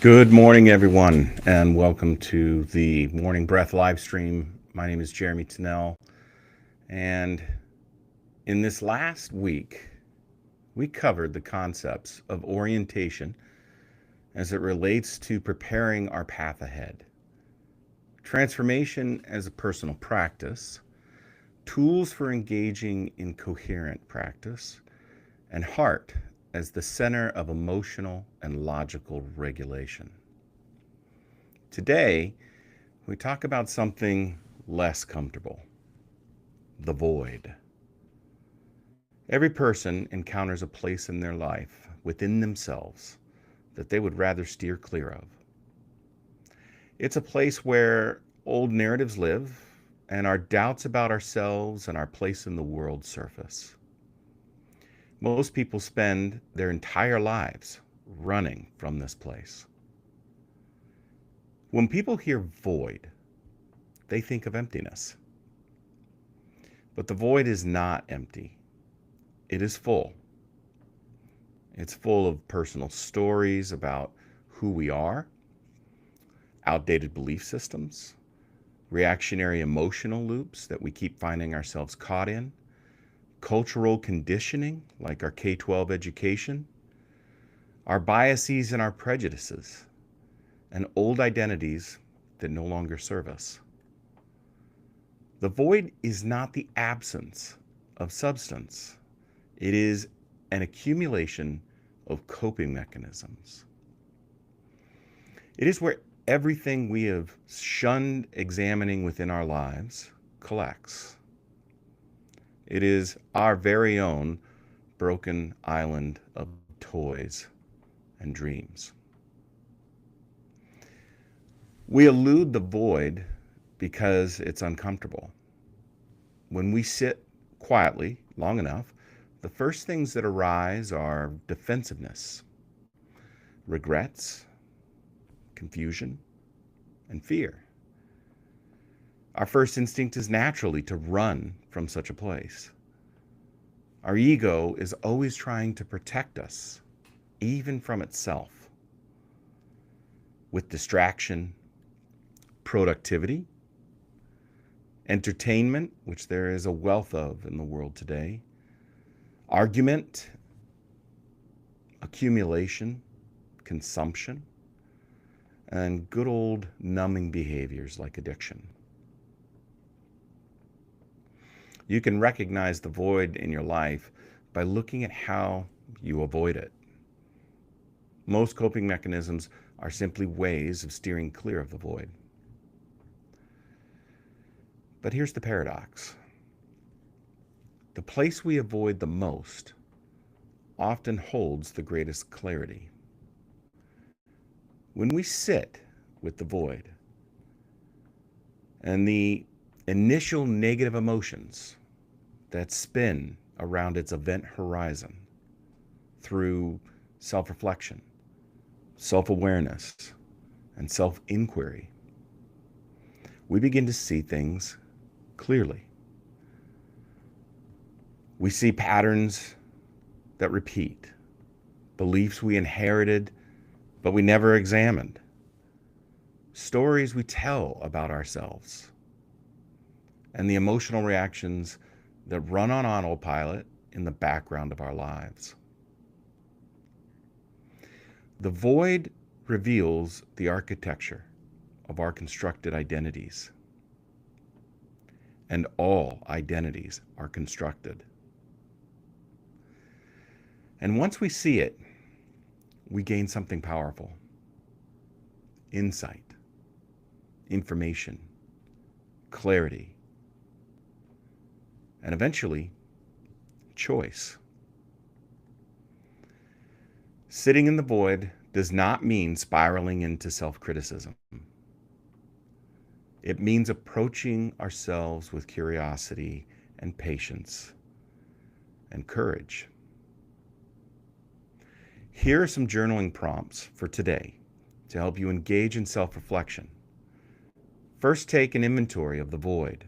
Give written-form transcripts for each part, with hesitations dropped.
Good morning, everyone, and welcome to the Morning Breath live stream. My name is Jeremy Tennell, and in this last week, we covered the concepts of orientation as it relates to preparing our path ahead, transformation as a personal practice, tools for engaging in coherent practice, and heart as the center of emotional and logical regulation. Today, we talk about something less comfortable: the void. Every person encounters a place in their life within themselves that they would rather steer clear of. It's a place where old narratives live and our doubts about ourselves and our place in the world surface. Most people spend their entire lives running from this place. When people hear void, they think of emptiness. But the void is not empty. It is full. It's full of personal stories about who we are, outdated belief systems, reactionary emotional loops that we keep finding ourselves caught in, cultural conditioning like our K-12 education, our biases and our prejudices, and old identities that no longer serve us. The void is not the absence of substance. It is an accumulation of coping mechanisms. It is where everything we have shunned examining within our lives collects. It is our very own broken island of toys and dreams. We elude the void because it's uncomfortable. When we sit quietly long enough, the first things that arise are defensiveness, regrets, confusion, and fear. Our first instinct is naturally to run from such a place. Our ego is always trying to protect us, even from itself. With distraction, productivity, entertainment, which there is a wealth of in the world today, argument, accumulation, consumption, and good old numbing behaviors like addiction. You can recognize the void in your life by looking at how you avoid it. Most coping mechanisms are simply ways of steering clear of the void. But here's the paradox. The place we avoid the most often holds the greatest clarity. When we sit with the void and the initial negative emotions that spin around its event horizon through self-reflection, self-awareness, and self-inquiry, we begin to see things clearly. We see patterns that repeat, beliefs we inherited but we never examined, stories we tell about ourselves, and the emotional reactions that run on autopilot in the background of our lives. The void reveals the architecture of our constructed identities. And all identities are constructed. And once we see it, we gain something powerful: insight, information, clarity, and eventually, choice. Sitting in the void does not mean spiraling into self-criticism. It means approaching ourselves with curiosity and patience and courage. Here are some journaling prompts for today to help you engage in self-reflection. First, take an inventory of the void.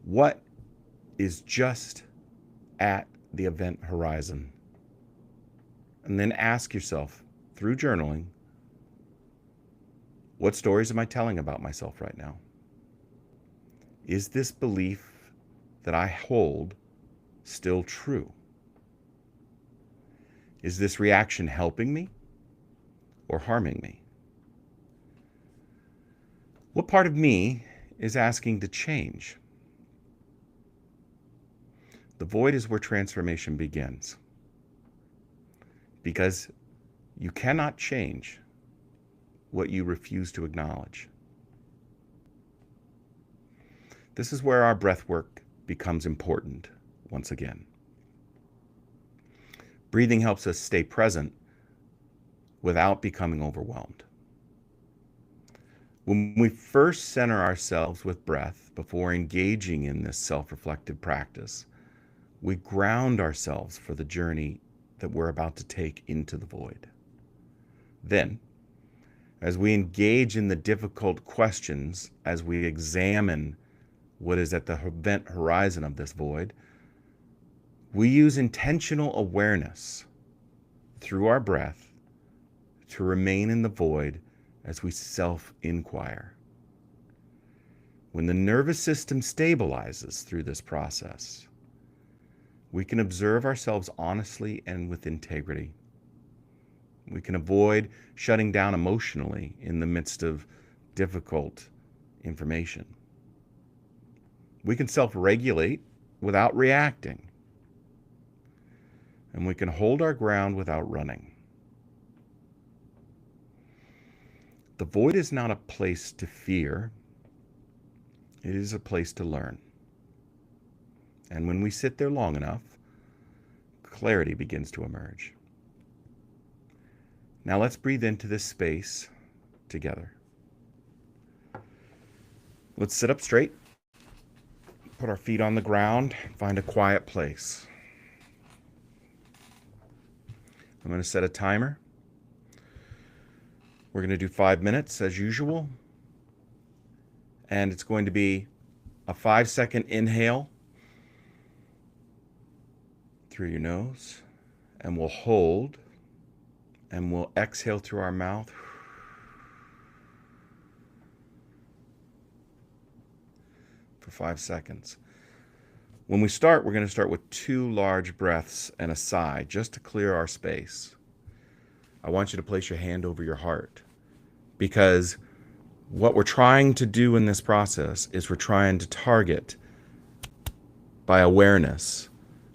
What is just at the event horizon? And then ask yourself through journaling, what stories am I telling about myself right now? Is this belief that I hold still true? Is this reaction helping me or harming me? What part of me is asking to change? The void is where transformation begins, because you cannot change what you refuse to acknowledge. This is where our breath work becomes important once again. Breathing helps us stay present without becoming overwhelmed. When we first center ourselves with breath before engaging in this self-reflective practice, we ground ourselves for the journey that we're about to take into the void. Then, as we engage in the difficult questions, as we examine what is at the event horizon of this void, we use intentional awareness through our breath to remain in the void as we self-inquire. When the nervous system stabilizes through this process, we can observe ourselves honestly and with integrity. We can avoid shutting down emotionally in the midst of difficult information. We can self-regulate without reacting. And we can hold our ground without running. The void is not a place to fear. It is a place to learn. And when we sit there long enough, clarity begins to emerge. Now let's breathe into this space together. Let's sit up straight, put our feet on the ground, find a quiet place. I'm going to set a timer. We're going to do 5 minutes as usual. And it's going to be a 5-second inhale through your nose, and we'll hold, and we'll exhale through our mouth. For 5 seconds. When we start, we're going to start with 2 large breaths and a sigh, just to clear our space. I want you to place your hand over your heart, because what we're trying to do in this process is we're trying to target, by awareness,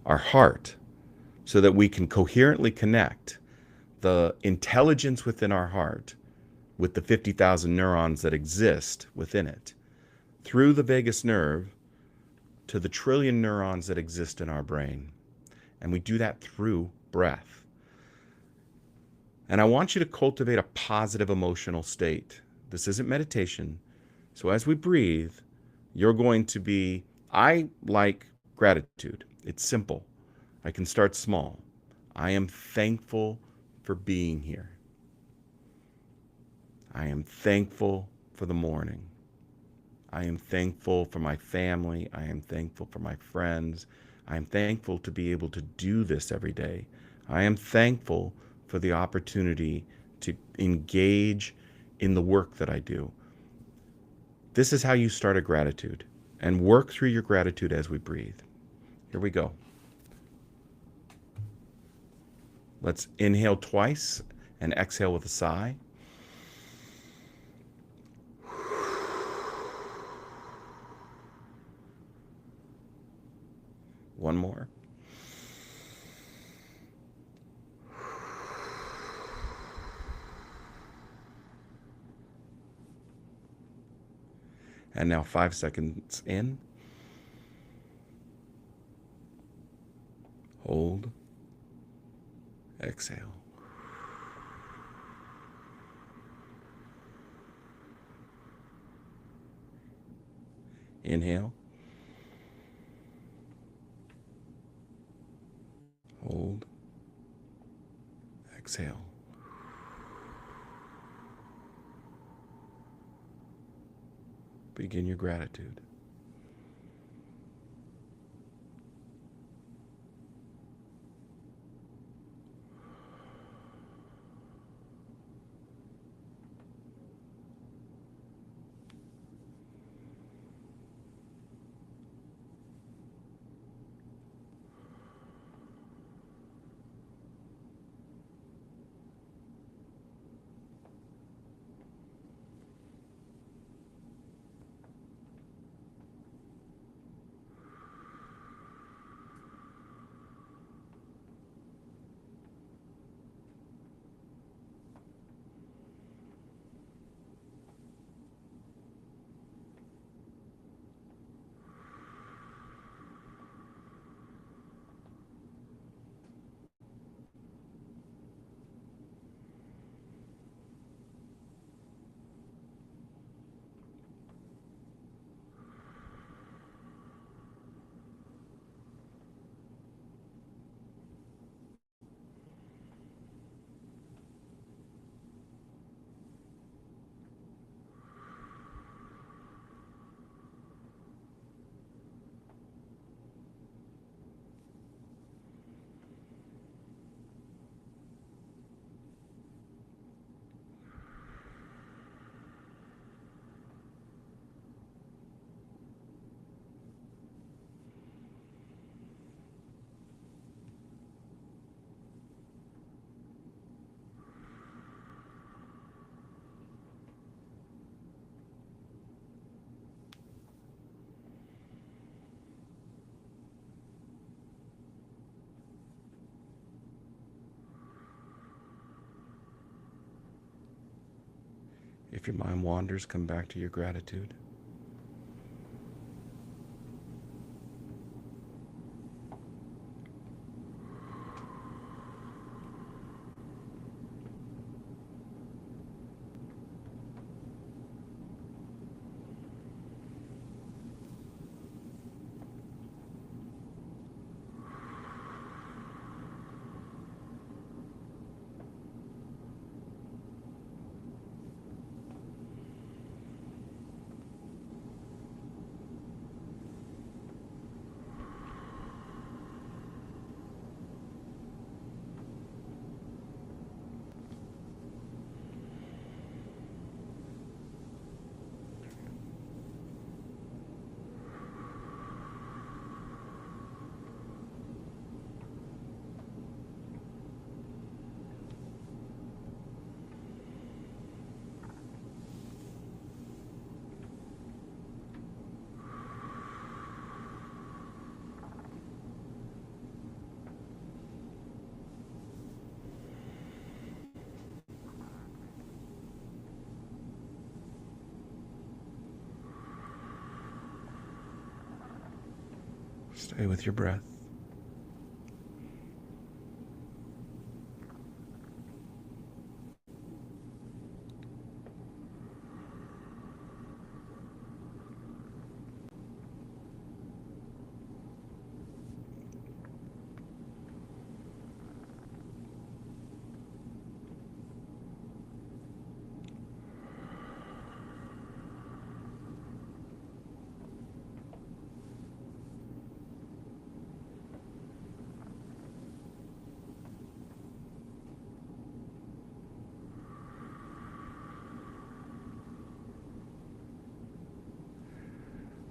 our heart, so that we can coherently connect the intelligence within our heart with the 50,000 neurons that exist within it through the vagus nerve to the trillion neurons that exist in our brain. And we do that through breath. And I want you to cultivate a positive emotional state. This isn't meditation. So as we breathe, you're going to be, I like gratitude. It's simple. I can start small. I am thankful for being here. I am thankful for the morning. I am thankful for my family. I am thankful for my friends. I am thankful to be able to do this every day. I am thankful for the opportunity to engage in the work that I do. This is how you start a gratitude, and work through your gratitude as we breathe. Here we go. Let's inhale twice and exhale with a sigh. One more. And now 5 seconds in. Hold. Exhale. Inhale. Hold. Exhale. Begin your gratitude. If your mind wanders, come back to your gratitude. Stay with your breath.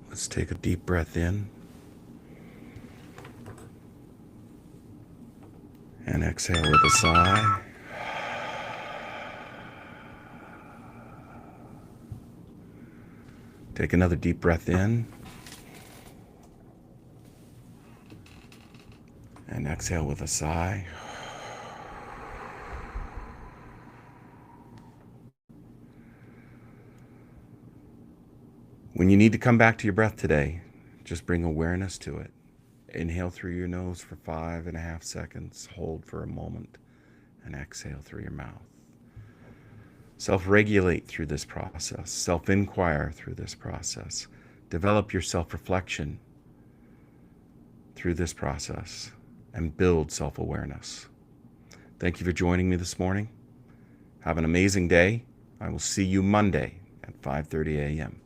Let's take a deep breath in and exhale with a sigh. Take another deep breath in and exhale with a sigh. When you need to come back to your breath today, just bring awareness to it. Inhale through your nose for 5.5 seconds, hold for a moment, and exhale through your mouth. Self-regulate through this process, self-inquire through this process, develop your self-reflection through this process, and build self-awareness. Thank you for joining me this morning. Have an amazing day. I will see you Monday at 5:30 a.m.